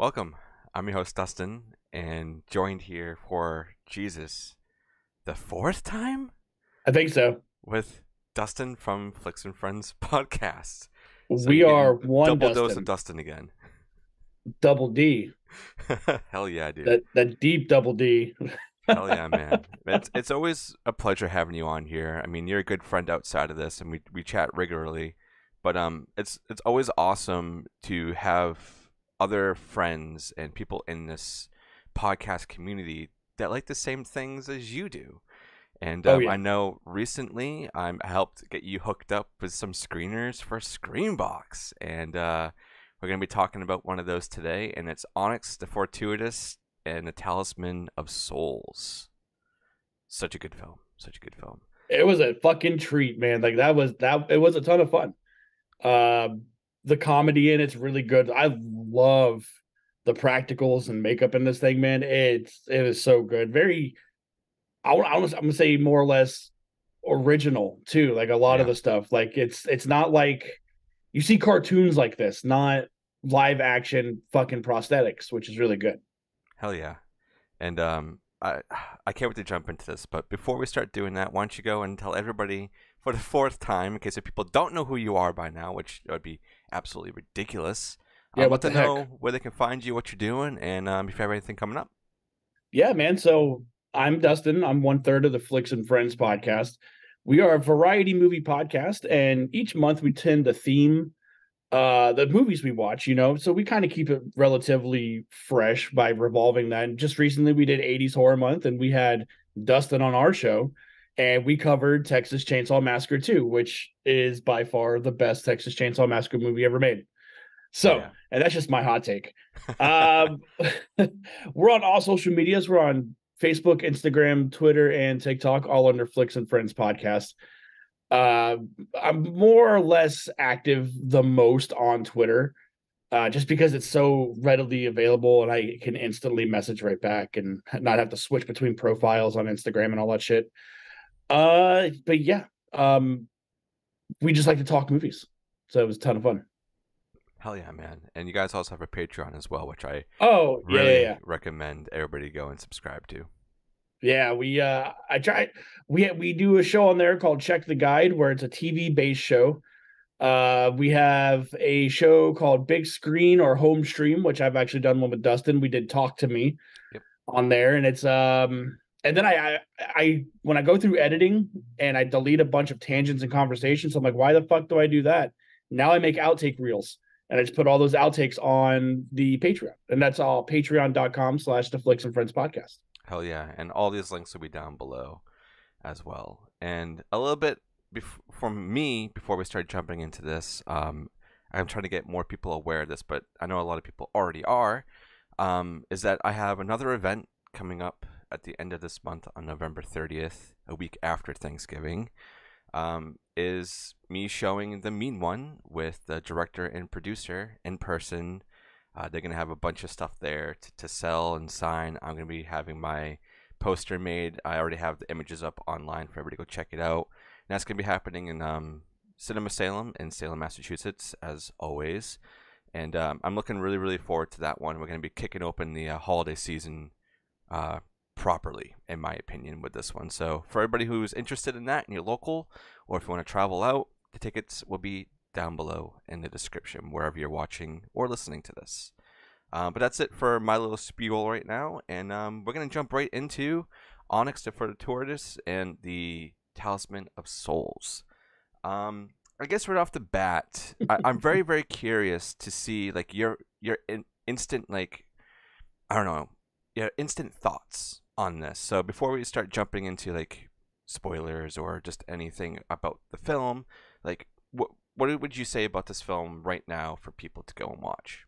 Welcome. I'm your host, Dustin, and joined here for the fourth time I think so. with Dustin from Flicks and Friends podcast. So We you're are getting a one double dose of Dustin, Dustin again. double D, Hell yeah, dude. that deep double D. Hell yeah, man. It's always a pleasure having you on here. I mean, you're a good friend outside of this, and we chat regularly. But it's always awesome to have other friends and people in this podcast community that like the same things as you do. And Oh I yeah, know recently I helped get you hooked up with some screeners for Screenbox, and we're gonna be talking about one of those today, and it's Onyx, the Fortuitous, and the Talisman of Souls. Such a good film. Such a good film. it was a fucking treat, man. Like that. It was a ton of fun. Um, the comedy in it's really good. I love the practicals and makeup in this thing, man. It is so good. Very. I'm gonna say more or less original too. Like a lot of Yeah. the stuff. Like it's not like you see cartoons like this, not live action fucking prosthetics, which is really good. Hell yeah. And I can't wait to jump into this. But before we start doing that, why don't you go and tell everybody for the fourth time, in case if people don't know who you are by now, which would be absolutely ridiculous, Yeah, let what the them heck? know where they can find you, what you're doing, and if you have anything coming up. Yeah, man. So I'm Dustin. I'm one third of the Flicks and Friends podcast. We are a variety movie podcast, and each month we tend to theme the movies we watch, so we kind of keep it relatively fresh by revolving that. And just recently we did 80s horror month, and we had Dustin on our show, and we covered Texas Chainsaw Massacre 2, which is by far the best Texas Chainsaw Massacre movie ever made. Hell So, yeah. and that's just my hot take. Um, we're on all social medias. We're on Facebook, Instagram, Twitter, and TikTok, all under Flicks and Friends podcast. Uh, I'm more or less active the most on Twitter, just because it's so readily available and I can instantly message right back and not have to switch between profiles on Instagram and all that shit. But yeah, we just like to talk movies, so it was a ton of fun. Hell yeah, man. And you guys also have a Patreon as well, which I Oh yeah, yeah, really yeah. recommend everybody go and subscribe to. Yeah, I try we do a show on there called Check the Guide where it's a TV based show. We have a show called Big Screen or Home Stream, which I've actually done one with Dustin. We did Talk to Me Yep. on there, and it's and then I when I go through editing and I delete a bunch of tangents and conversations, I'm like, why the fuck do I do that? Now I make outtake reels and I just put all those outtakes on the Patreon. And that's all patreon.com/the Flicks and Friends podcast. Hell yeah. And all these links will be down below as well. And a little bit from me before we start jumping into this, I'm trying to get more people aware of this, but I know a lot of people already are. Is that I have another event coming up at the end of this month on November 30th, a week after Thanksgiving. Is me showing The Mean One with the director and producer in person. They're going to have a bunch of stuff there to sell and sign. I'm going to be having my poster made. I already have the images up online for everybody to go check it out. And that's going to be happening in Cinema Salem in Salem, Massachusetts, as always. And I'm looking really, really forward to that one. We're going to be kicking open the holiday season properly, in my opinion, with this one. So for everybody who's interested in that and you're local, or if you want to travel out, the tickets will be down below in the description wherever you're watching or listening to this. But that's it for my little spiel right now, and we're gonna jump right into Onyx the Fortuitous and the Talisman of Souls. I guess right off the bat, I'm very very curious to see like your instant like I don't know your instant thoughts on this. So before we start jumping into like spoilers or just anything about the film, like what would you say about this film right now for people to go and watch?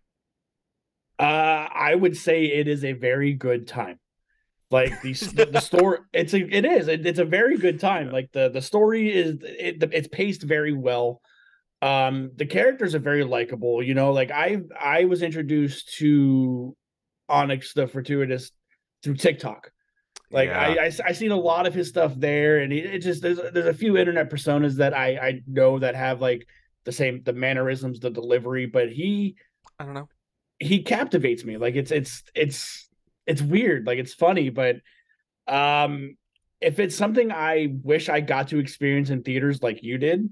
I would say it is a very good time. Like the story, it's a very good time. Yeah. Like the story it's paced very well. The characters are very likable. Like I was introduced to Onyx the Fortuitous through TikTok. Like Yeah. I seen a lot of his stuff there, and it just there's a few internet personas that I know that have like the mannerisms, the delivery, but he I don't know. he captivates me. Like it's weird. Like it's funny, but um, if it's something I wish I got to experience in theaters like you did,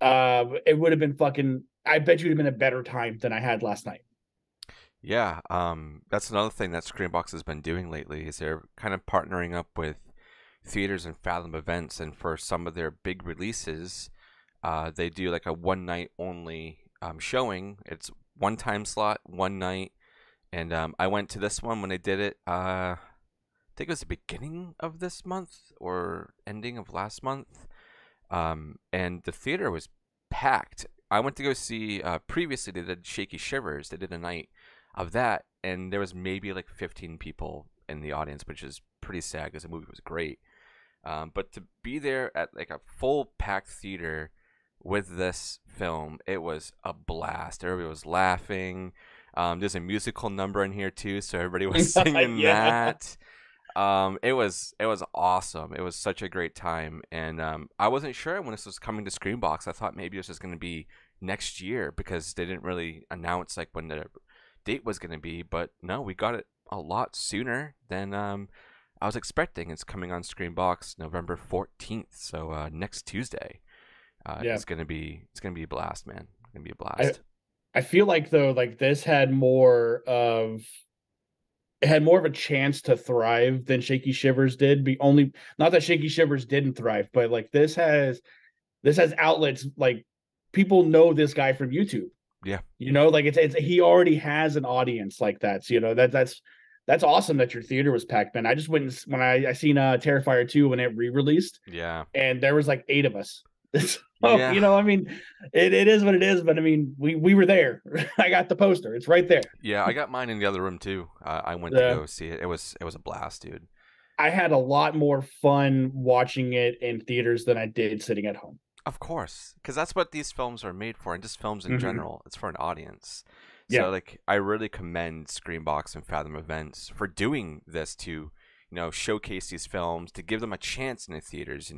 it would have been fucking. I bet you'd have been a better time than I had last night. Yeah, that's another thing that Screenbox has been doing lately is they're kind of partnering up with theaters and Fathom events, and for some of their big releases, they do like a one night only showing. It's one time slot, one night, and I went to this one when they did it. I think it was the beginning of this month or ending of last month, and the theater was packed. I went to go see previously they did Shaky Shivers. They did a night of that, and there was maybe like 15 people in the audience, which is pretty sad because the movie was great. But to be there at like a full packed theater with this film, it was a blast. Everybody was laughing. There's a musical number in here too, so everybody was singing Yeah. that. It was awesome. It was such a great time, and I wasn't sure when this was coming to Screenbox. I thought maybe it was just going to be next year because they didn't really announce like when the date was going to be. But no, we got it a lot sooner than I was expecting. It's coming on Screenbox November 14th, so next Tuesday. Yeah. It's gonna be a blast, man. It's gonna be a I blast. I feel like though, like this had more of it had more of a chance to thrive than Shaky Shivers did. Be only not that Shaky Shivers didn't thrive, but like this has outlets like people know this guy from YouTube. Yeah, Like it's he already has an audience like that. So, that's awesome that your theater was packed, man. I just went when I seen Terrifier 2 when it re-released, yeah, and there was like 8 of us. So, yeah. I mean, it is what it is, but I mean, we were there. I got the poster. It's right there. Yeah, I got mine in the other room too. I went to Uh, go see it. It was a blast, dude. I had a lot more fun watching it in theaters than I did sitting at home. Of course, because that's what these films are made for, and just films in Hmm. general. It's for an audience. Yeah. So, like, I really commend Screenbox and Fathom Events for doing this to, showcase these films, to give them a chance in the theaters.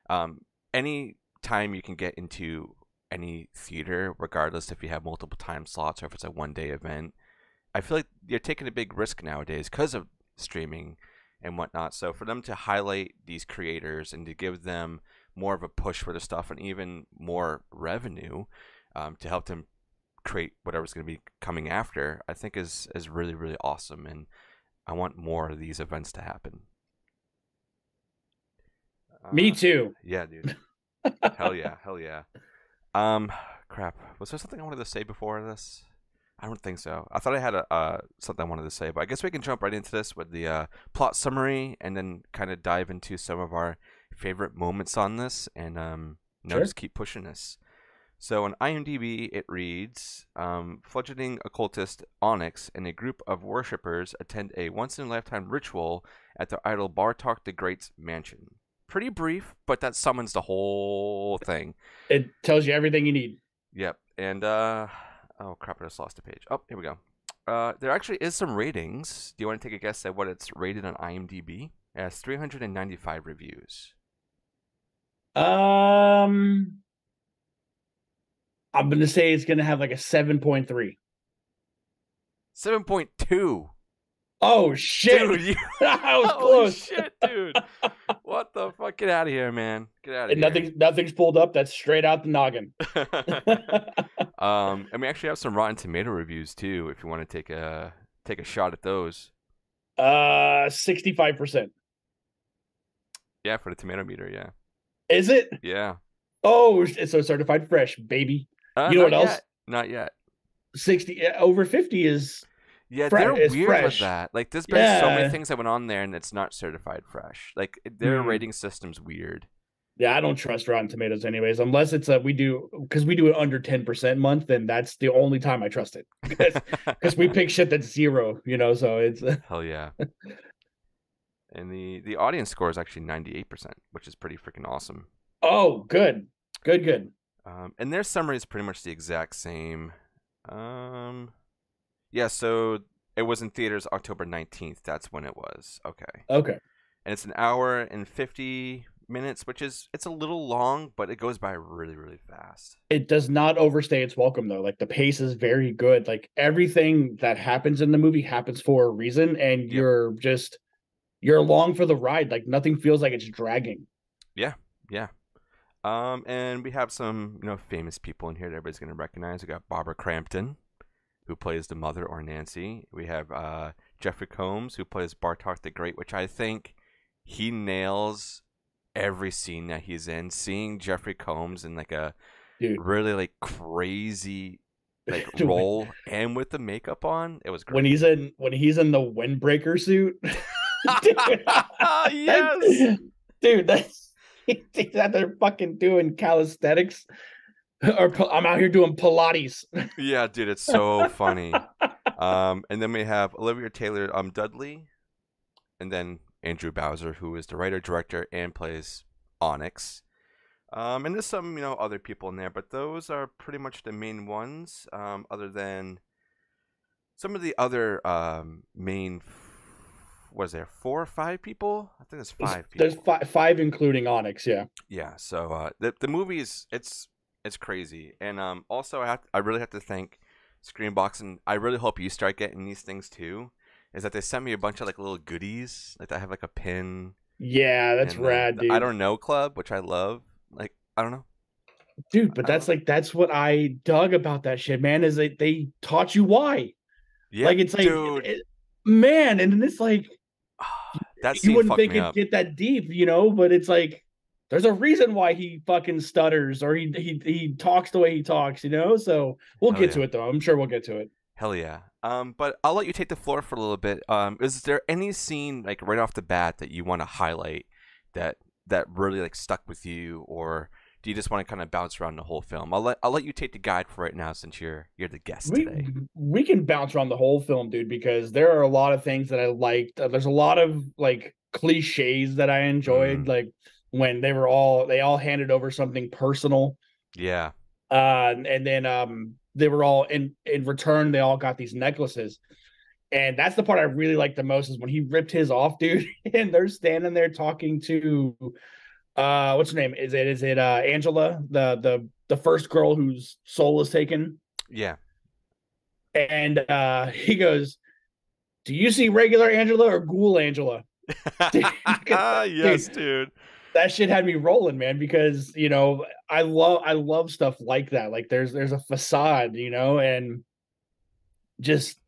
Um, any time you can get into any theater, regardless if you have multiple time slots or if it's a 1 day event, I feel like you're taking a big risk nowadays because of streaming and whatnot. So for them to highlight these creators and to give them more of a push for the stuff and even more revenue to help them create whatever's going to be coming after, I think is really really awesome. And I want more of these events to happen. Me Uh, too. yeah, dude. Hell yeah, hell yeah. Um, Crap. Was there something I wanted to say before this? I don't think so. I thought I had a something I wanted to say, but I guess we can jump right into this with the plot summary and then kind of dive into some of our favorite moments on this, and Sure. just keep pushing this. So on IMDb, it reads: fledgling occultist Onyx and a group of worshippers attend a once-in-a-lifetime ritual at their idol Bartok the Great's mansion. Pretty brief, but that summons the whole thing. It tells you everything you need. Yep. And oh crap, I just lost a page. Oh, here we go. There actually is some ratings. Do you want to take a guess at what it's rated on IMDb? It has 395 reviews. Um, I'm gonna say it's gonna have like a 7.3. 7.2. Oh shit! Dude, you I was holy close. shit, dude. What the fuck? Get out of here, man. Get out of And here. nothing's pulled up. That's straight out the noggin. And we actually have some Rotten Tomato reviews too, if you want to take a shot at those. 65%. Yeah, for the tomato meter, yeah. Is it? Yeah. Oh, it's so certified fresh, baby. You know what Not else? yet. Not yet. 60 over 50 is Yeah, they're fresh. Is weird with fresh. that. Like, there's been so many Yeah. things that went on there, and it's not certified fresh. Like, their Hmm. rating system's weird. Yeah, I don't trust Rotten Tomatoes anyways, unless it's a we do because we do it under 10% month, and that's the only time I trust it. Because we pick shit that's zero. So it's Hell yeah. And the audience score is actually 98%, which is pretty freaking awesome. oh, good, good, good. And their summary is pretty much the exact same. Um, yeah, so it was in theaters October 19th. That's when it was. Okay. Okay. And it's an hour and 50 minutes, which is it's a little long, but it goes by really, really fast. It does not overstay its welcome though. Like the pace is very good. Like everything that happens in the movie happens for a reason, and Yep. you're along for the ride. Like nothing feels like it's dragging. Yeah. Yeah. And we have some, famous people in here that everybody's gonna recognize. We got Barbara Crampton, who plays the mother or Nancy. We have Jeffrey Combs, who plays Bartok the Great, which I think he nails every scene that he's in. Seeing Jeffrey Combs in like a Dude, really like crazy like dude, role and with the makeup on, it was when great. he's in the windbreaker suit. Dude, Yes. dude, that's he's out there fucking doing calisthenics. Or I'm out here doing Pilates. Yeah, dude, it's so funny. And then we have Olivia Taylor Dudley, and then Andrew Bowser, who is the writer, director, and plays Onyx. And there's some, other people in there, but those are pretty much the main ones. Other than some of the other main, was there 4 or 5 people? I think there's 5 people. There's five including Onyx, yeah. Yeah. So the movie is it's crazy, and also I really have to thank Screenbox, and I really hope you start getting these things too. Is that they sent me a bunch of like little goodies, like I have like a pin. Yeah, that's And rad, dude. I don't know club, which I love. Like I don't know, Dude, but that's what I dug about that shit, man. Is they taught you why. yeah, Like it's like, dude. man, and then it's like That you scene wouldn't fucked think me it'd up. get that deep, but it's like there's a reason why he fucking stutters or he talks the way he talks. So we'll Hell get yeah, to it though. I'm sure we'll get to it. hell yeah. But I'll let you take the floor for a little bit. Is there any scene like right off the bat that you want to highlight that really like stuck with you, or do you just want to kind of bounce around the whole film? I'll let you take the guide for right now since you're the guest We today. we can bounce around the whole film, dude, because there are a lot of things that I liked. There's a lot of like cliches that I enjoyed, Mm, like when they all handed over something personal, yeah. and then they were all in return they all got these necklaces, and that's the part I really like the most is when he ripped his off, dude, and they're standing there talking to what's her name? Is it Angela, the first girl whose soul is taken? Yeah. And he goes, "Do you see regular Angela or ghoul Angela?" Yes, Dude, dude. that shit had me rolling, man, because I love stuff like that. Like there's a facade, and just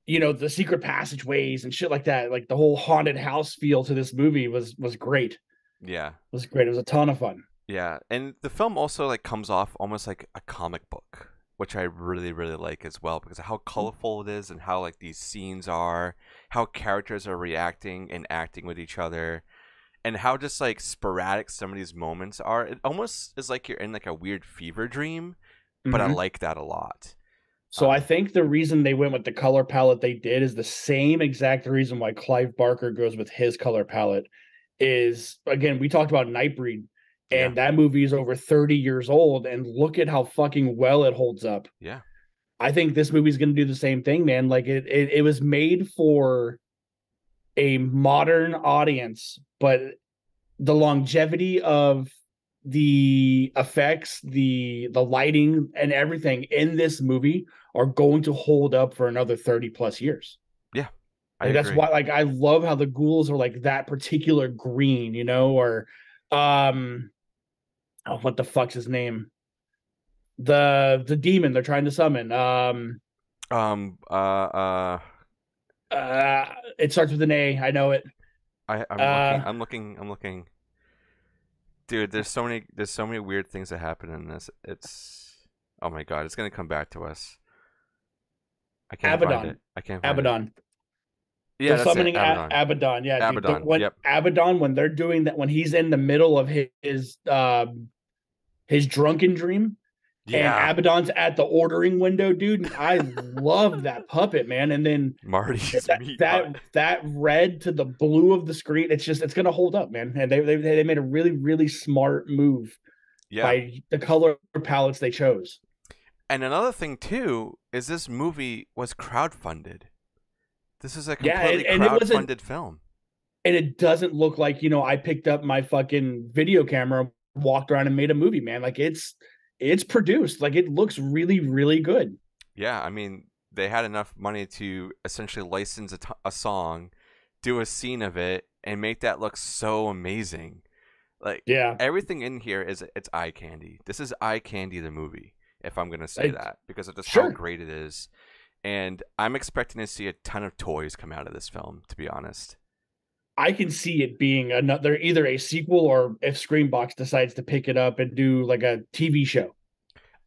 the secret passageways and shit like that. Like the whole haunted house feel to this movie was great. Yeah. Was great. It was a ton of fun. Yeah, and the film also like comes off almost like a comic book, which I really really like as well because of how colorful it is and how like these scenes are, how characters are reacting and acting with each other, and how just like sporadic some of these moments are. It almost is like you're in like a weird fever dream, but I Mhm. like that a lot. So I think the reason they went with the color palette they did is the same exact reason why Clive Barker goes with his color palette is, again, we talked about Nightbreed, Yeah, and that movie is over 30 years old, and look at how fucking well it holds up. yeah, I think this movie's going to do the same thing, man. Like it was made for a modern audience, but the longevity of the effects, the lighting, and everything in this movie are going to hold up for another 30 plus years. yeah. I Like that's agree. why, like, I love how the ghouls are like that particular green, or oh, what the fuck's his name? The demon they're trying to summon. Um. Uh. Uh. Uh it starts with an A. I know it. I'm looking. Uh I'm looking. I'm looking. Dude, there's so many weird things that happen in this. It's oh my god, it's gonna come back to us. I can't find Abaddon. it. I can't find it. Abaddon. Yeah, They're that's it. summoning Abaddon. Abaddon. Yeah, dude. Abaddon. When Yep. Abaddon, when they're doing that, when he's in the middle of his drunken dream, and Yeah. Abaddon's at the ordering window, dude. And I love that puppet, man. And then Marty's that meat that hut. that red to the blue of the screen, it's gonna hold up, man. And they made a really really smart move Yeah. by the color palettes they chose. And another thing too is this movie was crowdfunded. This is a Yeah, completely and it wasn't crowdfunded film. and it doesn't look like, I picked up my fucking video camera, walked around and made a movie, man. Like it's produced. Like it looks really, really good. Yeah, I mean, they had enough money to essentially license a song, do a scene of it, and make that look so amazing. Like Yeah. everything in here it's eye candy. This is eye candy the movie, if I'm gonna say I, that, because of just how sure. great it is. And I'm expecting to see a ton of toys come out of this film, to be honest. I can see it being another, either a sequel, or if Screambox decides to pick it up and do like a TV show.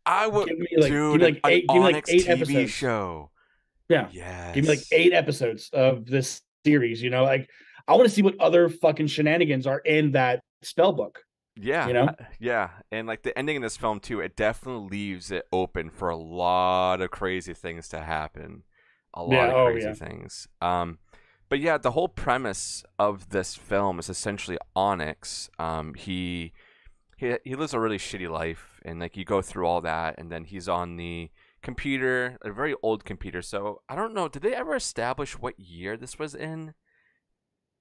I would, Give dude, me like an eight, give me like Onyx eight TV episodes. show. Yeah. Give me like Yes. 8 episodes of this series, like I want to see what other fucking shenanigans are in that spell book, you Yeah, know? yeah, and like the ending in this film too, it definitely leaves it open for a lot of crazy things to happen, a lot Yeah. of Oh crazy yeah. things. But yeah, the whole premise of this film is essentially Onyx. He lives a really shitty life, and like you go through all that, and then he's on the computer, a very old computer. So I don't know, did they ever establish what year this was in?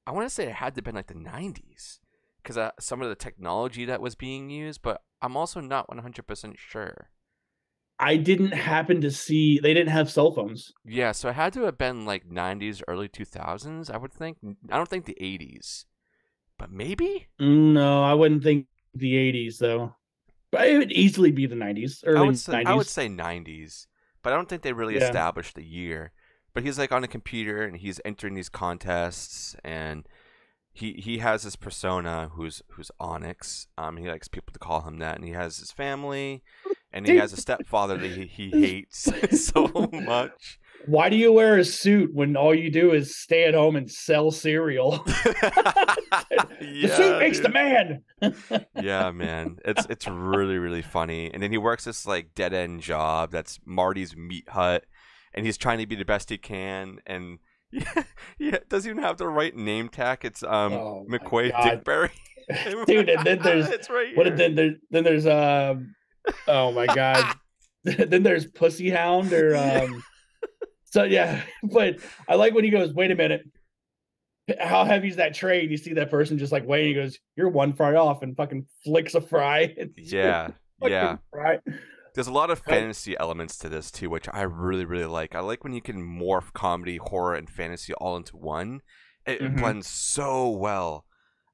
I want to say it had to have been like the 90s because some of the technology that was being used, but I'm also not 100% sure. I didn't happen to see, they didn't have cell phones. Yeah, so it had to have been like 90s, early 2000s, I would think. I don't think the 80s, but maybe? No, I wouldn't think the 80s though. But it would easily be the 90s, early I would 90s. say 90s, but I don't think they really Yeah. established the year. But he's like on a computer and he's entering these contests and he has this persona who's Onyx. He likes people to call him that, and he has his family, and he Dude, has a stepfather that he hates so much. why do you wear a suit when all you do is stay at home and sell cereal? The suit Yeah, makes the dude. man. Yeah, man. It's really really funny. And then he works this like dead end job that's Marty's meat hut, and he's trying to be the best he can. And yeah, yeah, doesn't even have the right name tag. It's Oh my McCoy god, Dickberry. dude! And then there's It's right what? here. Then there's oh my god, then there's Pussy Hound or Yeah. So yeah, but I like when he goes, wait a minute, how heavy is that tray? And you see that person just like waiting. He goes, you're one fry off, and fucking flicks a fry. It's Yeah. Yeah. fucking fry. There's a lot of fantasy elements to this too, which I really, really like. I like when you can morph comedy, horror, and fantasy all into one. It Mm-hmm. blends so well.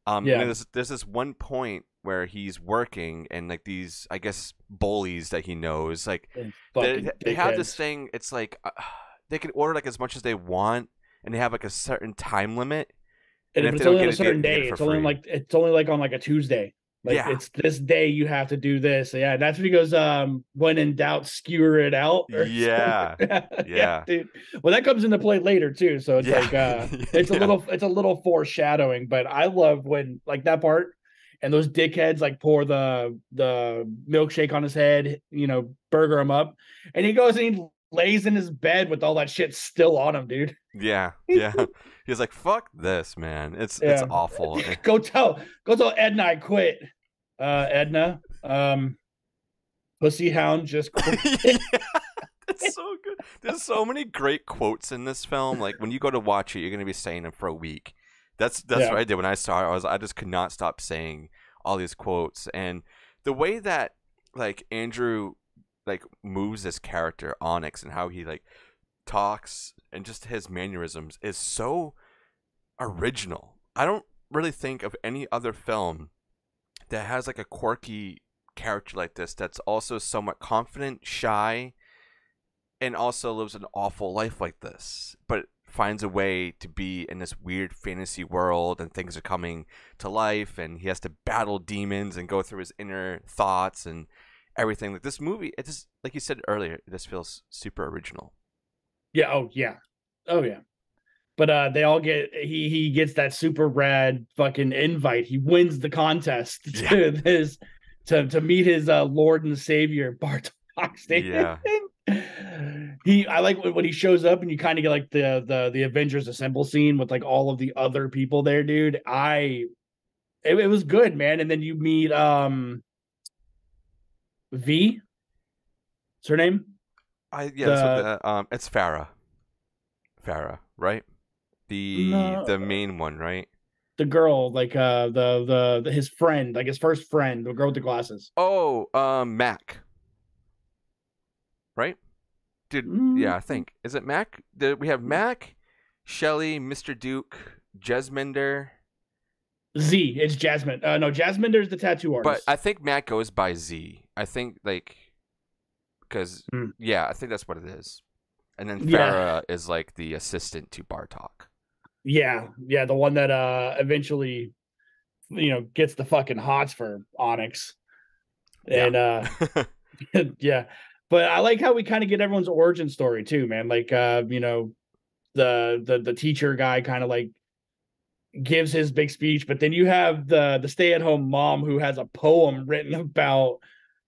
And Yeah. there's this one point where he's working, and like these, I guess, bullies that he knows, like And they fucking they have this dickheads. thing. It's like they can order like as much as they want, and they have like a certain time limit. And And if but they it's don't only on get a it, certain they get day. it for It's only free. like on like a Tuesday. Like Yeah, it's this day you have to do this. Yeah, that's what he goes. When in doubt, skewer it out or something. yeah, Yeah, yeah, dude. Well, that comes into play later too. So it's yeah, like yeah. it's a little foreshadowing. But I love when like that part and those dickheads like pour the milkshake on his head. Burger him up, and he goes and he lays in his bed with all that shit still on him, dude. Yeah, yeah. He's like, "Fuck this, man. It's Yeah. awful." Go tell Edna I quit. Edna, Pussy Hound just quit. Yeah, it's so good. There's so many great quotes in this film. Like when you go to watch it, you're gonna be saying them for a week. That's Yeah. what I did when I saw it. I just could not stop saying all these quotes, and the way that like Andrew like moves this character Onyx and how he like talks and just his mannerisms is so original. I don't really think of any other film that has like a quirky character like this that's also somewhat confident, shy, and also lives an awful life like this, but finds a way to be in this weird fantasy world and things are coming to life and he has to battle demons and go through his inner thoughts and everything. Like this movie, it just like you said earlier, it just feels super original. Yeah. Oh yeah. Oh yeah. But they all get he gets that super rad fucking invite. He wins the contest Yeah. to this to meet his Lord and Savior Bartok Stanton. Yeah. I like when he shows up and you kind of get like the Avengers Assemble scene with like all of the other people there, dude. It was good, man. And then you meet V. What's her name? That's what The the it's Farah. Farah, right? The no, main one, right? the girl, like the his friend, like his first friend, the girl with the glasses. Oh, Mac, right? Dude, Mm, yeah, I think. Is it Mac? We have Mac, Shelly, Mr. Duke, Jesminder. Z, it's Jasmine. No, Jasminder's the tattoo But artist. I think Mac goes by Z. I think, like, because, Mm. yeah, I think that's what it is. And then Yeah, Farah is like the assistant to Bartok. yeah, the one that eventually, gets the fucking hots for Onyx. Yeah. And yeah. But I like how we kind of get everyone's origin story too, man. Like the teacher guy kind of like gives his big speech, but then you have the stay-at-home mom who has a poem written about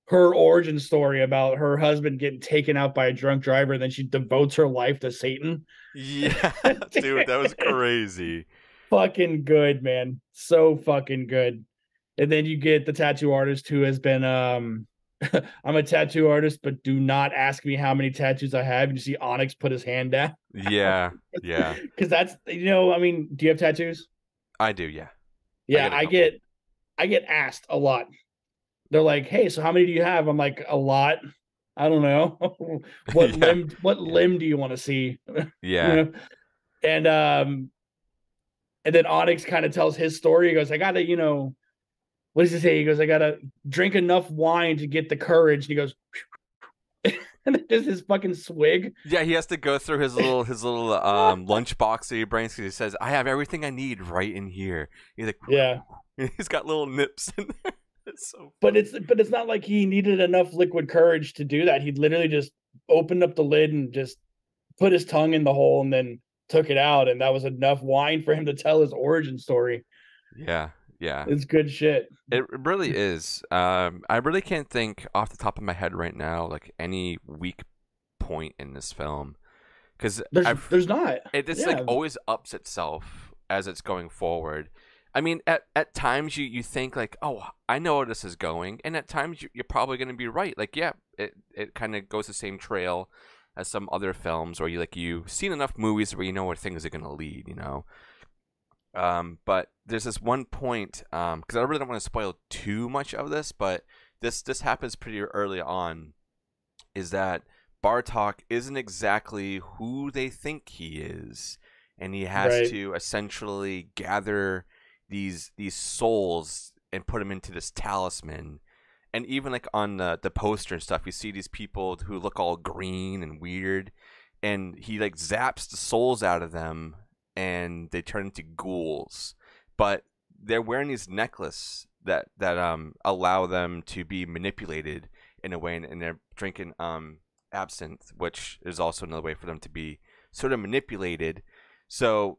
her origin story about her husband getting taken out by a drunk driver, and then she devotes her life to Satan. Yeah, dude, that was crazy. Fucking good, man. So fucking good. And then you get the tattoo artist who has been I'm a tattoo artist, but do not ask me how many tattoos I have. And you see Onyx put his hand down. Yeah, yeah. Because that's I mean, do you have tattoos? I do, yeah. I Yeah, get a couple. I get asked a lot. They're like, "Hey, so how many do you have?" I'm like, "A lot." I don't know. Yeah, What yeah, limb do you want to see? you yeah, know? And and then Onyx kind of tells his story. He goes, "I gotta, what does he say?" He goes, "I gotta drink enough wine to get the courage." And he goes, and then just his fucking swig. yeah. He has to go through his little lunchbox that he brings because he says, "I have everything I need right in here." He's like, Yeah. he's got little nips in there. It's so But funny. it's not like he needed enough liquid courage to do that. He literally just opened up the lid and just put his tongue in the hole and then took it out, and that was enough wine for him to tell his origin story. Yeah, yeah. It's good shit. It really is. I really can't think off the top of my head right now like any weak point in this film because There's not. it just like Yeah. always ups itself as it's going forward. I mean, at times you think like, oh, I know where this is going, and at times you're probably going to be right. Like, yeah, it kind of goes the same trail as some other films, or you've seen enough movies where you know where things are going to lead, you know. But there's this one point, because I really don't want to spoil too much of this, but this happens pretty early on, is that Bartok isn't exactly who they think he is, and he has Right. to essentially gather these souls and put them into this talisman. And even like on the poster and stuff, you see these people who look all green and weird, and he like zaps the souls out of them, and they turn into ghouls. But they're wearing these necklaces that allow them to be manipulated in a way, and they're drinking absinthe, which is also another way for them to be sort of manipulated. So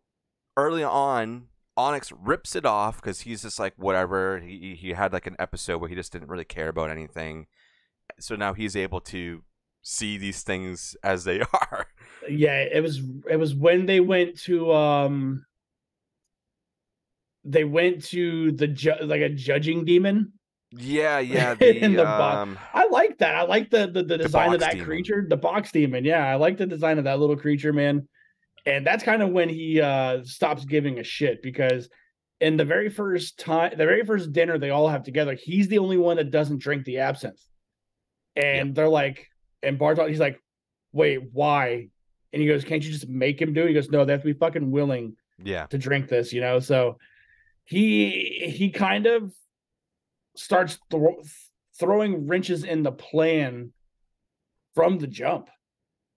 early on, Onyx rips it off because he's just like whatever. He had like an episode where he just didn't really care about anything. So now he's able to see these things as they are. Yeah, it was when they went to like a judging demon Yeah, yeah. in The the box. I like that. I like the the design of box that demon. creature, the box demon. Yeah, I like the design of that little creature, man. And that's kind of when he stops giving a shit, because in the very first dinner they all have together, he's the only one that doesn't drink the absinthe. Yep. And they're like, and Bartok, he's like, "Wait, why?" And he goes, "Can't you just make him do it?" He goes, "No, they have to be fucking willing Yeah. to drink this, you know." So he kind of starts throwing wrenches in the plan from the jump,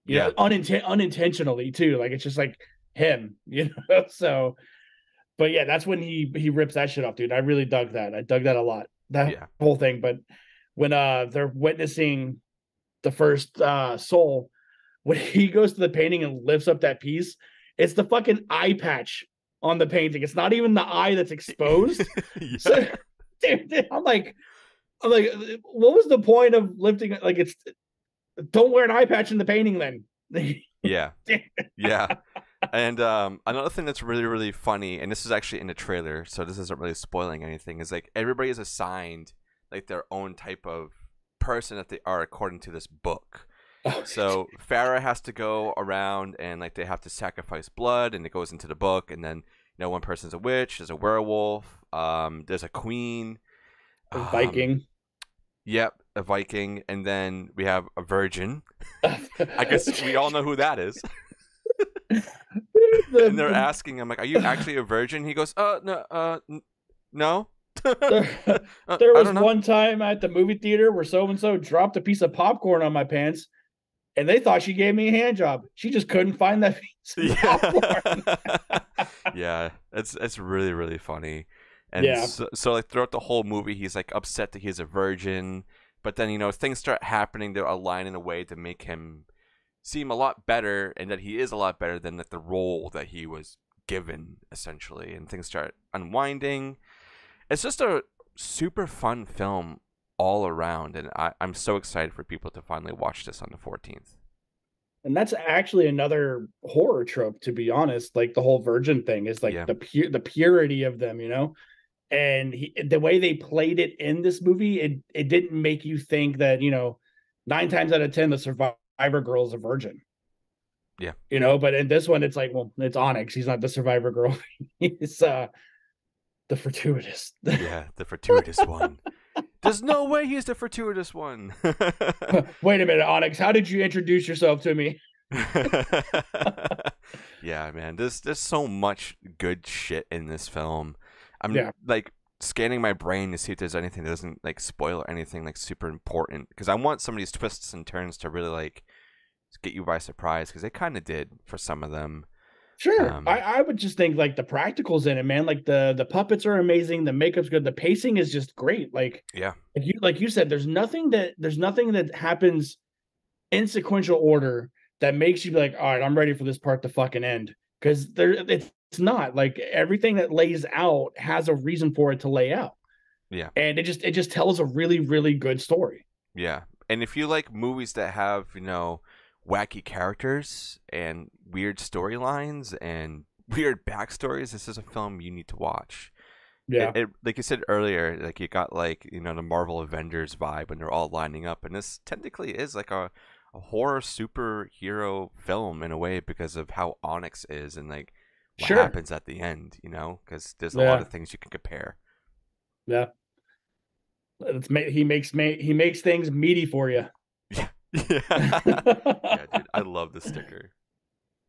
Yeah. unintentionally too. Like it's just like him, So, but yeah, that's when he rips that shit off, dude. I really dug that. I dug that a lot. That Yeah. whole thing. But when they're witnessing the first soul, when he goes to the painting and lifts up that piece, it's the fucking eye patch on the painting. It's not even the eye that's exposed. Yeah. So, dude, I'm like, what was the point of lifting? Like, it's don't wear an eye patch in the painting then. Yeah. Yeah. And another thing that's really, really funny, and this is actually in the trailer, so this isn't really spoiling anything, is like everybody is assigned like their own type of person that they are according to this book. Oh, So Farah has to go around and like they have to sacrifice blood, and it goes into the book, and then one person's a witch, there's a werewolf, there's a queen, A um, Viking. yep, a Viking, and then we have a virgin. I guess we all know who that is. And they're the, asking him like, "Are you actually a virgin?" He goes, no, no." there I was don't know. one time at the movie theater where so and so dropped a piece of popcorn on my pants, and they thought she gave me a hand job. She just couldn't find that piece of popcorn. Yeah, yeah, it's really really funny, and Yeah, so like throughout the whole movie, he's like upset that he's a virgin, but then things start happening that align in a way to make him seem a lot better, and that he is a lot better than like the role that he was given essentially, and things start unwinding. It's just a super fun film all around, and I'm so excited for people to finally watch this on the 14th. and that's actually another horror trope, to be honest. Like the whole virgin thing is like Yeah, the purity of them, And the way they played it in this movie, it didn't make you think that 9 times out of 10 the survivor girl is a virgin. yeah, But in this one, it's like, well, it's Onyx. He's not the survivor girl. He's the fortuitous. yeah, the fortuitous one. There's no way he's the fortuitous one. Wait a minute, Onyx. How did you introduce yourself to me? Yeah, man. There's so much good shit in this film. I'm Yeah, like scanning my brain to see if there's anything that doesn't like spoil anything like super important, because I want some of these twists and turns to really like get you by surprise, because they kind of did for some of them. sure. Um, I would just think like the practicals in it, man. Like the puppets are amazing. The makeup's good. The pacing is just great. yeah, Like you said, there's nothing that happens in sequential order that makes you be like, all right, I'm ready for this part to fucking end. Because it's not like everything that lays out has a reason for it to lay out. yeah, And it just tells a really, really good story. yeah. And if you like movies that have wacky characters and weird storylines and weird backstories, this is a film you need to watch. Yeah. It like you said earlier, like you got like the Marvel Avengers vibe when they're all lining up, and this technically is like a horror superhero film in a way because of how Onyx is and like what Sure. happens at the end, because there's a lot Yeah. of things you can compare. Yeah. He makes things meaty for you. Yeah, yeah, yeah, dude, I love the sticker.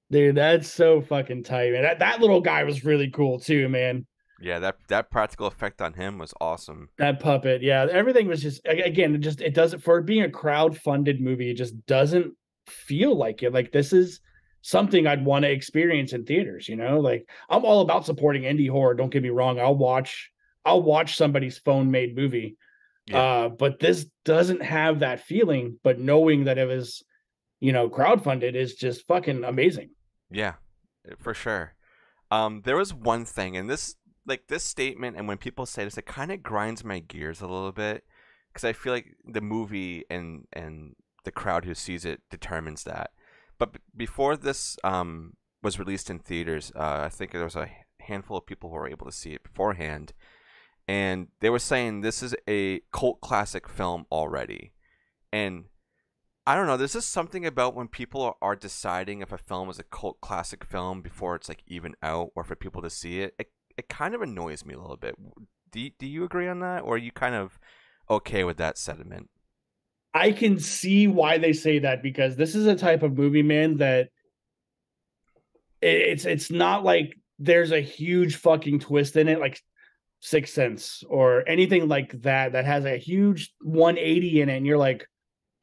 Dude, that's so fucking tight, man. That little guy was really cool too, man. Yeah, that practical effect on him was awesome. That puppet, yeah, everything was just again, it doesn't for being a crowd-funded movie, it just doesn't feel like it. Like this is something I'd want to experience in theaters, Like I'm all about supporting indie horror, don't get me wrong. I'll watch somebody's phone-made movie. Yeah, But this doesn't have that feeling, but knowing that it was, crowdfunded is just fucking amazing. yeah, for sure. There was one thing, and this statement, and when people say this, it kind of grinds my gears a little bit, because I feel like the movie and the crowd who sees it determines that. But before this was released in theaters, I think there was a handful of people who were able to see it beforehand, and they were saying this is a cult classic film already, and I don't know. There's just something about when people are deciding if a film is a cult classic film before it's like even out, or for people to see it. It kind of annoys me a little bit. Do you agree on that, or are you kind of okay with that sentiment? I can see why they say that because this is a type of movie, man, that it's not like there's a huge fucking twist in it, like Sixth Sense or anything like that has a huge 180 in it, and you're like,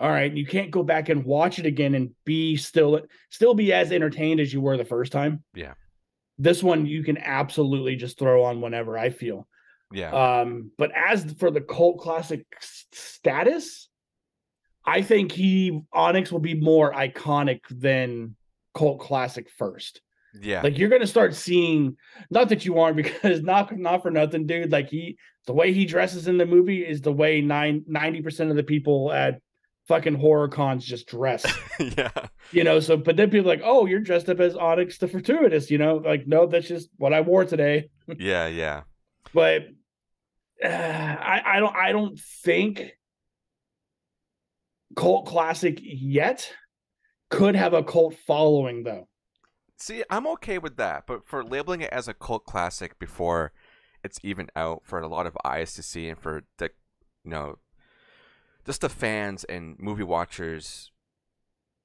all right, you can't go back and watch it again and be still be as entertained as you were the first time. Yeah, This one you can absolutely just throw on whenever, I feel. yeah, But as for the cult classic status, I think Onyx will be more iconic than cult classic first. yeah, Like you're gonna start seeing, not that you aren't, because not for nothing, dude. Like the way he dresses in the movie is the way 90% of the people at fucking horror cons just dress. yeah, So but then people are like, oh, you're dressed up as Onyx the Fortuitous, like, no, that's just what I wore today. yeah, yeah. But I don't think cult classic yet could have a cult following though. See, I'm okay with that, but for labeling it as a cult classic before it's even out for a lot of eyes to see, and for the, you know, just the fans and movie watchers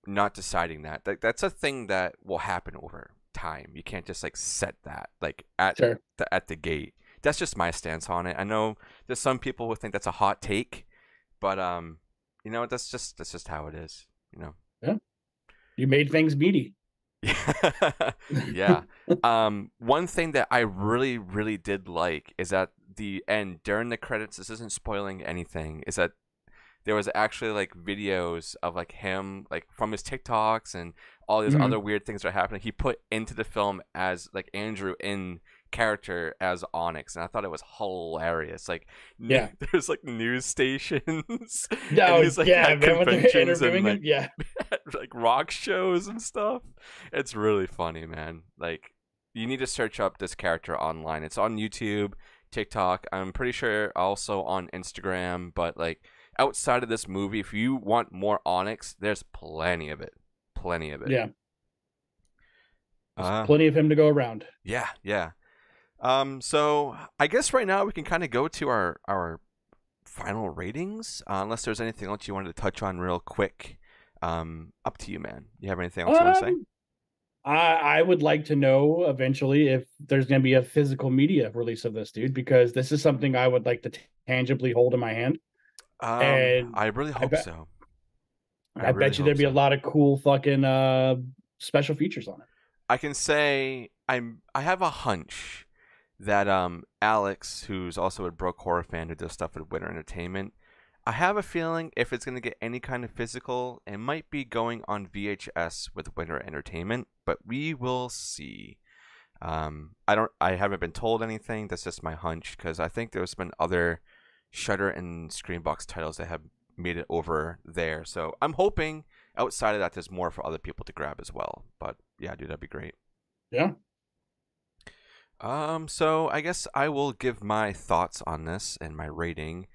not deciding that, that's a thing that will happen over time. You can't just like set that like Sure. at the gate. That's just my stance on it. I know there's some people who think that's a hot take, but you know, that's just how it is. You know. Yeah. You made things meaty. Yeah. One thing that I really, really did like is at the end during the credits. This isn't spoiling anything. Is that there was actually like videos of like him like from his TikToks and all these Mhm. other weird things that are happening. He put into the film as like Andrew in character as Onyx, and I thought it was hilarious. Like, Yeah. there's like news stations, and No, he's like yeah, at man, when they're conventions and interviewing him, like yeah. like rock shows and stuff. It's really funny, man. Like, you need to search up this character online. It's on YouTube, TikTok. I'm pretty sure also on Instagram. But like outside of this movie, if you want more Onyx, there's plenty of it. Plenty of it. Yeah. There's Uh, plenty of him to go around. yeah, yeah. So I guess right now we can kind of go to our final ratings, unless there's anything else you wanted to touch on real quick. Up to you, man. You have anything else you want to say? I would like to know eventually if there's going to be a physical media release of this, dude, because this is something I would like to tangibly hold in my hand. And I really I hope bet so. I really bet you there'd hope be a so. lot of cool fucking special features on it. I can say I have a hunch that Alex, who's also a Broke Horror fan who does stuff at Winter Entertainment, I have a feeling if it's gonna get any kind of physical, it might be going on VHS with Winter Entertainment, but we will see. I haven't been told anything. That's just my hunch because I think there's been other Shudder and Screenbox titles that have made it over there. So I'm hoping outside of that, there's more for other people to grab as well. But yeah, dude, that'd be great. Yeah. So I guess I will give my thoughts on this and my rating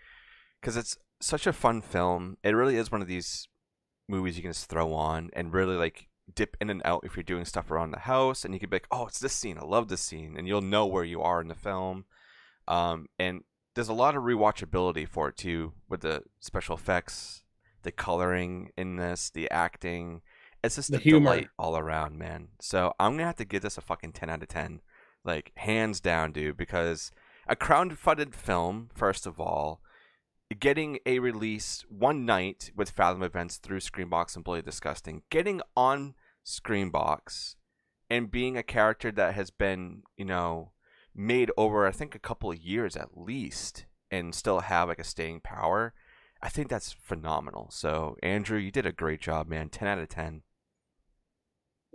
because it's such a fun film. It really is one of these movies you can just throw on and really like dip in and out if you're doing stuff around the house, and you can be like, oh, it's this scene. I love this scene, and you'll know where you are in the film. And there's a lot of rewatchability for it too, with the special effects, the coloring in this, the acting. It's just The a humor. delight all around, man. So I'm gonna have to give this a fucking 10 out of 10, like hands down, dude. Because a crowd-funded film, first of all, getting a release one night with Fathom Events through Screenbox and Bloody Disgusting, getting on Screenbox, and being a character that has been, you know, made over I think a couple of years at least, and still have like a staying power. I think that's phenomenal. So Andrew, you did a great job, man. 10 out of 10.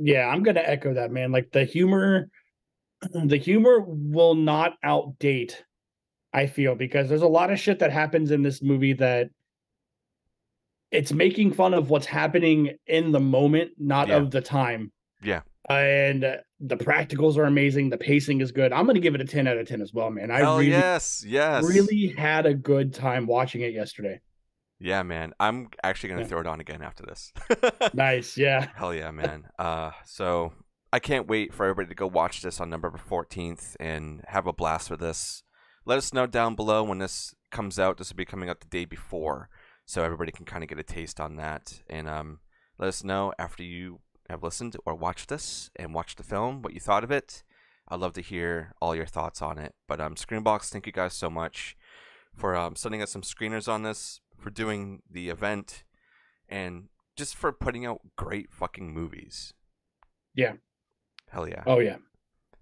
Yeah, I'm gonna echo that, man. Like the humor will not outdate, I feel, because there's a lot of shit that happens in this movie that it's making fun of what's happening in the moment, not Yeah, of the time. yeah. And the practicals are amazing. The pacing is good. I'm going to give it a 10 out of 10 as well, man. I Hell really, yes, yes. really had a good time watching it yesterday. Yeah, man. I'm actually gonna Yeah. throw it on again after this. Nice. Yeah. Hell yeah, man. So I can't wait for everybody to go watch this on November 14th and have a blast with this. Let us know down below when this comes out. This will be coming out the day before, so everybody can kind of get a taste on that. And let us know after you have listened or watched this and watched the film what you thought of it. I'd love to hear all your thoughts on it. But Screenbox, thank you guys so much for sending us some screeners on this, for doing the event, and just for putting out great fucking movies. Yeah. Hell yeah. Oh, yeah.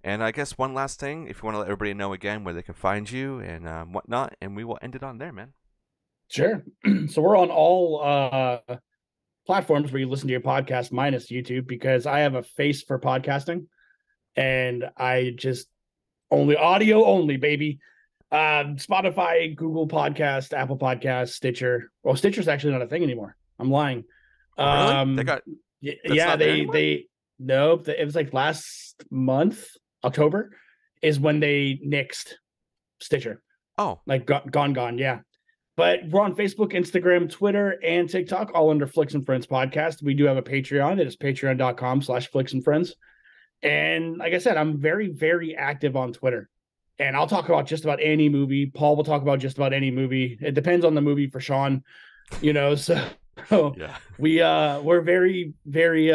And I guess one last thing, if you want to let everybody know again where they can find you and whatnot, and we will end it on there, man. Sure. So we're on all platforms where you listen to your podcast minus YouTube, because I have a face for podcasting and I just only audio only, baby. Spotify, Google Podcast, Apple Podcast, Stitcher. Well, Stitcher's actually not a thing anymore. I'm lying. Oh, really? They got that's Yeah, not there anymore? they nope. It was like last month, October, is when they nixed Stitcher. Oh, Like gone. Yeah. But we're on Facebook, Instagram, Twitter, and TikTok, all under Flicks and Friends Podcast. We do have a Patreon. It is patreon.com/Flicks and Friends. And like I said, I'm very, very active on Twitter. And I'll talk about just about any movie. Paul will talk about just about any movie. It depends on the movie for Sean, so Yeah. we're very, very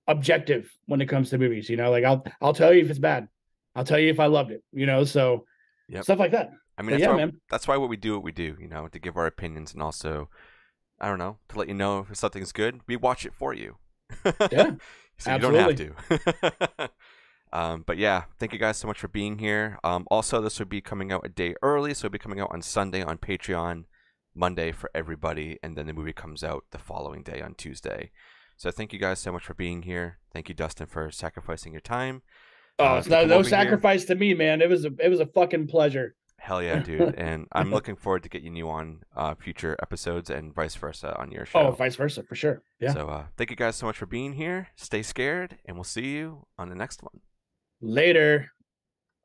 objective when it comes to movies, like I'll tell you if it's bad. I'll tell you if I loved it, so Yep. stuff like that. I mean, But yeah, man. that's why what we do, to give our opinions, and also, I don't know, to let you know if something's good, we watch it for you. Yeah, So you don't have absolutely. to. But yeah, thank you guys so much for being here. Also, this will be coming out a day early, so it'll be coming out on Sunday on Patreon, Monday for everybody, and then the movie comes out the following day on Tuesday. So thank you guys so much for being here. Thank you, Dustin, for sacrificing your time. Oh, it's To not come no over here. sacrifice to me, man. It was a fucking pleasure. Hell yeah, dude. And I'm looking forward to getting you on future episodes and vice versa on your show. Oh, vice versa, for sure. Yeah. So thank you guys so much for being here. Stay scared, and we'll see you on the next one. Later.